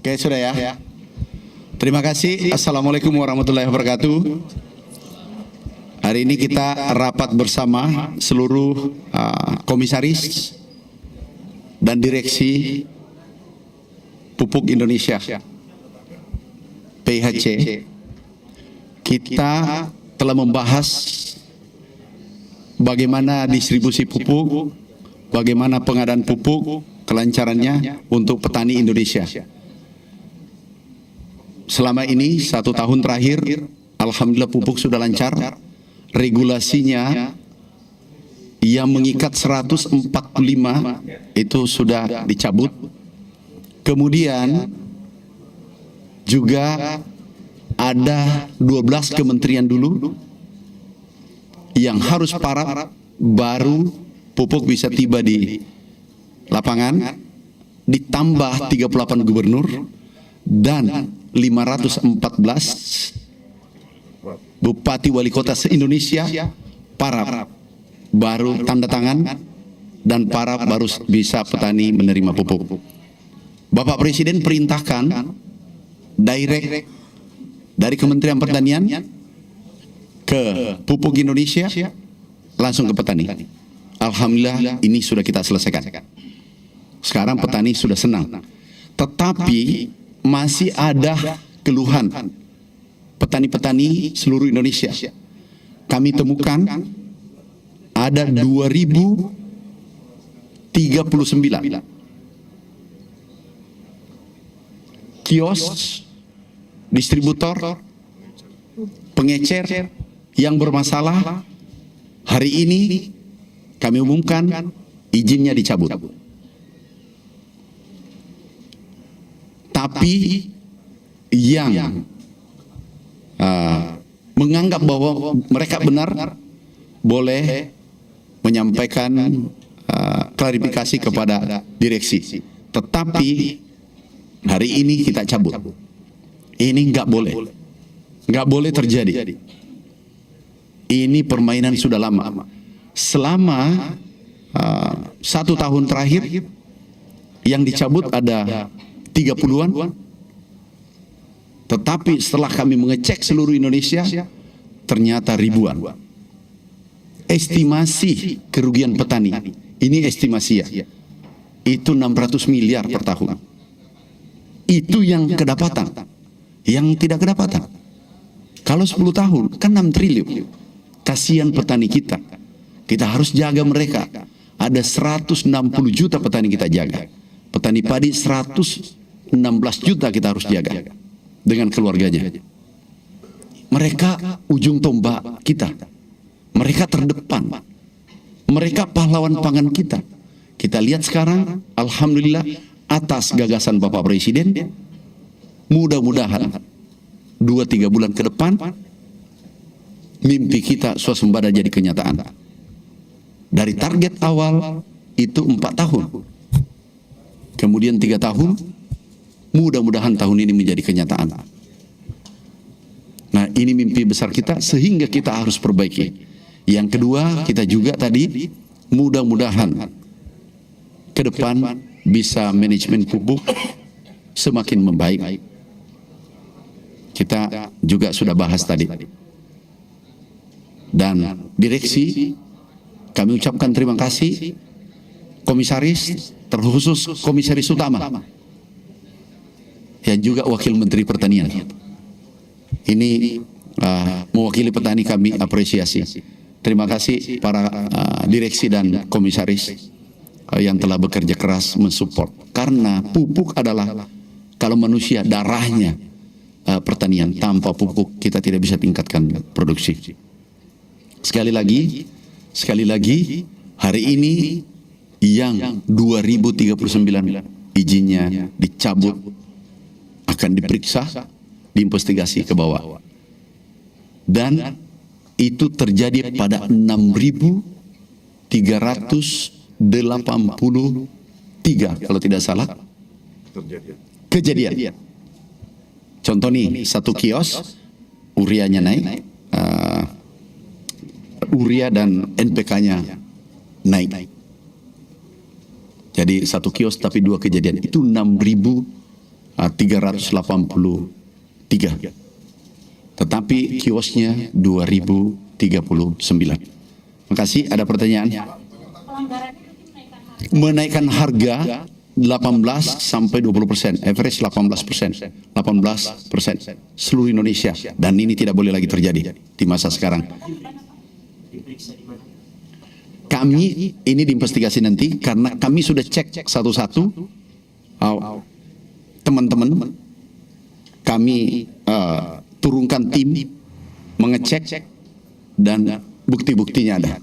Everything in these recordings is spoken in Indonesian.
Oke, sudah ya. Terima kasih. Assalamualaikum warahmatullahi wabarakatuh. Hari ini kita rapat bersama seluruh komisaris dan direksi Pupuk Indonesia (PIHC). Kita telah membahas bagaimana distribusi pupuk, bagaimana pengadaan pupuk, kelancarannya untuk petani Indonesia. Selama ini 1 tahun terakhir, alhamdulillah pupuk sudah lancar. Regulasinya yang mengikat 145 itu sudah dicabut. Kemudian juga ada 12 kementerian dulu yang harus paraf baru pupuk bisa tiba di lapangan, ditambah 38 gubernur dan 514 bupati wali kota se-Indonesia paraf baru tanda tangan dan paraf baru bisa petani menerima pupuk. Bapak Presiden perintahkan direct dari Kementerian Pertanian ke Pupuk Indonesia langsung ke petani. Alhamdulillah ini sudah kita selesaikan. Sekarang petani sudah senang. Tetapi masih ada keluhan petani-petani seluruh Indonesia. Kami temukan ada 2039 kios, distributor, pengecer yang bermasalah. Hari ini kami umumkan izinnya dicabut. Tapi yang menganggap bahwa mereka benar boleh menyampaikan klarifikasi kepada direksi. Tetapi hari ini kita cabut. Ini nggak boleh terjadi. Ini permainan sudah lama. Selama 1 tahun terakhir yang dicabut ada 30-an. Tetapi setelah kami mengecek seluruh Indonesia, ternyata ribuan. Estimasi kerugian petani, ini estimasi ya, itu 600 miliar per tahun. Itu yang kedapatan. Yang tidak kedapatan, kalau 10 tahun kan 6 triliun. Kasihan petani kita. Kita harus jaga mereka. Ada 160 juta petani kita jaga. Petani padi 116 juta kita harus jaga dengan keluarganya. Mereka ujung tombak kita. Mereka terdepan. Mereka pahlawan pangan kita. Kita lihat sekarang, alhamdulillah, atas gagasan Bapak Presiden, mudah-mudahan 2-3 bulan ke depan mimpi kita swasembada jadi kenyataan. Dari target awal itu 4 tahun, kemudian 3 tahun, mudah-mudahan tahun ini menjadi kenyataan. Nah, ini mimpi besar kita sehingga kita harus perbaiki. Yang kedua, kita juga tadi mudah-mudahan ke depan bisa manajemen pupuk semakin membaik. Kita juga sudah bahas tadi. Dan direksi, kami ucapkan terima kasih. Komisaris, terkhusus komisaris utama, yang juga wakil Menteri Pertanian. Ini mewakili petani, kami apresiasi. Terima kasih para direksi dan komisaris yang telah bekerja keras mensupport. Karena pupuk adalah, kalau manusia darahnya pertanian, tanpa pupuk kita tidak bisa tingkatkan produksi. Sekali lagi, hari ini yang 2039 izinnya dicabut akan diperiksa, diinvestigasi ke bawah. Dan itu terjadi pada 6.383 kalau tidak salah kejadian. Contoh nih, satu kios urianya naik, urea dan NPK-nya naik. Jadi satu kios tapi 2 kejadian, itu 6.383 383. Tetapi kiosnya 2039. Makasih, ada pertanyaan? Menaikkan harga 18 sampai 20%, average 18%, 18% seluruh Indonesia, dan ini tidak boleh lagi terjadi di masa sekarang. Kami ini diinvestigasi nanti karena kami sudah cek satu-satu teman-teman, kami turunkan tim mengecek dan bukti-buktinya ada.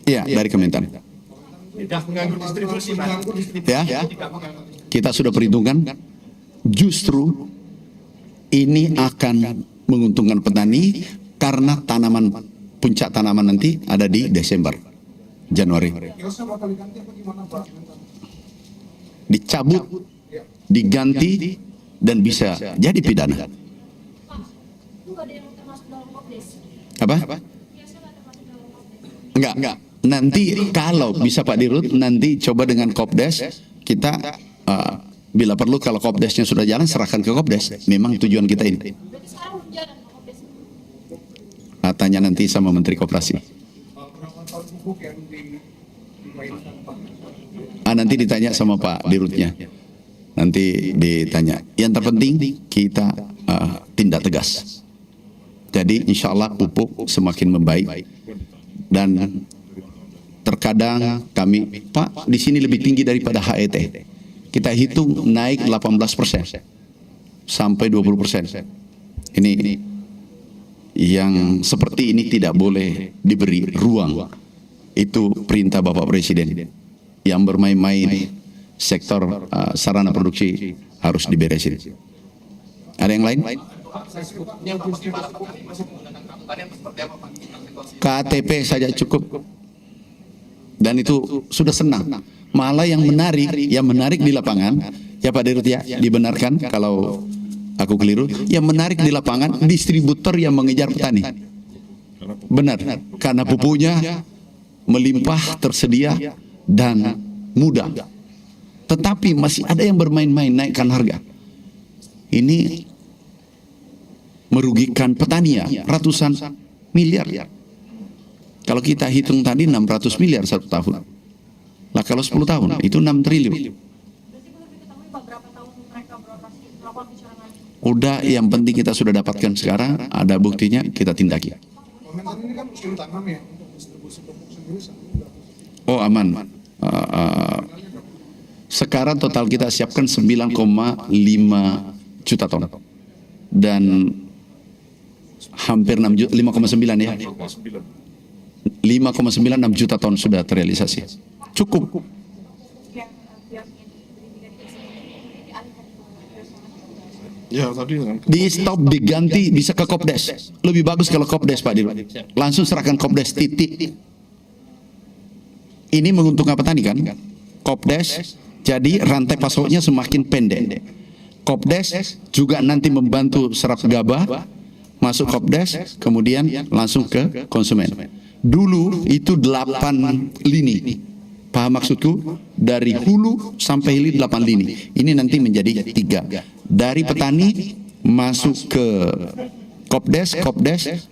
Iya, dari Kementan. Ya, kita sudah perhitungkan, justru ini akan menguntungkan petani karena puncak tanaman nanti ada di Desember, Januari. Dicabut, diganti, dan bisa jadi pidana. Apa? Enggak. Nanti kalau bisa Pak Dirut, nanti coba dengan Kopdes, kita bila perlu kalau Kopdesnya sudah jalan, serahkan ke Kopdes. Memang tujuan kita ini. Tanya nanti sama Menteri Koperasi. Nanti ditanya sama Pak Dirutnya. Nanti ditanya. Yang terpenting kita tindak tegas. Jadi insya Allah pupuk semakin membaik. Dan terkadang kami, Pak, di sini lebih tinggi daripada HET. Kita hitung naik 18% sampai 20%. Ini yang seperti ini tidak boleh diberi ruang. Itu perintah Bapak Presiden. Yang bermain-main sektor sarana produksi harus diberesin. Ada yang lain? KTP saja cukup. Dan itu sudah senang. Malah yang menarik di lapangan, ya Pak Dirut ya, dibenarkan kalau aku keliru, yang menarik di lapangan distributor yang mengejar petani. Benar, karena pupuknya melimpah, tersedia, dan mudah. Tetapi masih ada yang bermain-main naikkan harga. Ini merugikan petani ya, ratusan miliar. Kalau kita hitung tadi 600 miliar satu tahun. Lah kalau 10 tahun itu 6 triliun. Udah, yang penting kita sudah dapatkan sekarang, ada buktinya, kita tindaki. Oh aman. Sekarang total kita siapkan 9,5 juta ton. Dan hampir 5,9 ya. 5,96 juta ton sudah terrealisasi. Cukup. Ya, tadi Di stop, diganti, bisa ke Kopdes. Lebih bagus kalau Kopdes Pak Dirut. Langsung serahkan Kopdes, titik. Ini menguntungkan petani kan? Kopdes, jadi rantai pasoknya semakin pendek. Kopdes juga nanti membantu serap gabah, masuk Kopdes, kemudian langsung ke konsumen. Dulu itu 8 lini. Paham maksudku? Dari hulu sampai hilir 8 lini. Ini nanti menjadi 3. Dari petani masuk ke Kopdes,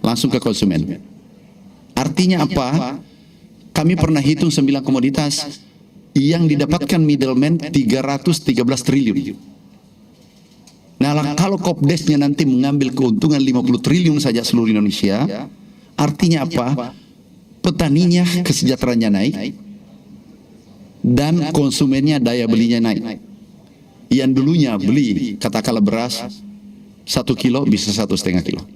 langsung ke konsumen. Artinya apa? Kami pernah hitung 9 komoditas yang didapatkan middleman 313 triliun. Nah, kalau Kopdesnya nanti mengambil keuntungan 50 triliun saja seluruh Indonesia, artinya apa? Petaninya kesejahteraannya naik dan konsumennya daya belinya naik. Yang dulunya beli katakanlah beras 1 kilo bisa 1,5 kilo.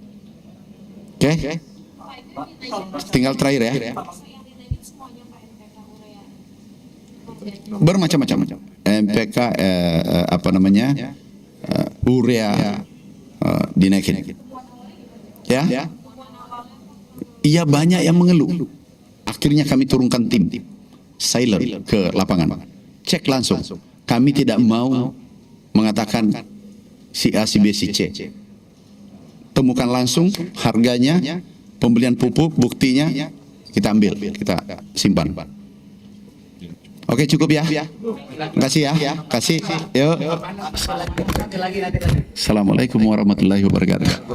Oke? Tinggal terakhir ya. Bermacam-macam. MPK urea dinaikin. Ya? Iya, banyak yang mengeluh. Akhirnya kami turunkan tim silent ke lapangan. Cek langsung. Kami tidak mau mengatakan si A, si B, si C. Temukan langsung harganya, pembelian pupuk, buktinya, kita ambil, kita simpan. Oke, cukup ya. Kasih ya. Kasih. Yuk. Assalamualaikum warahmatullahi wabarakatuh.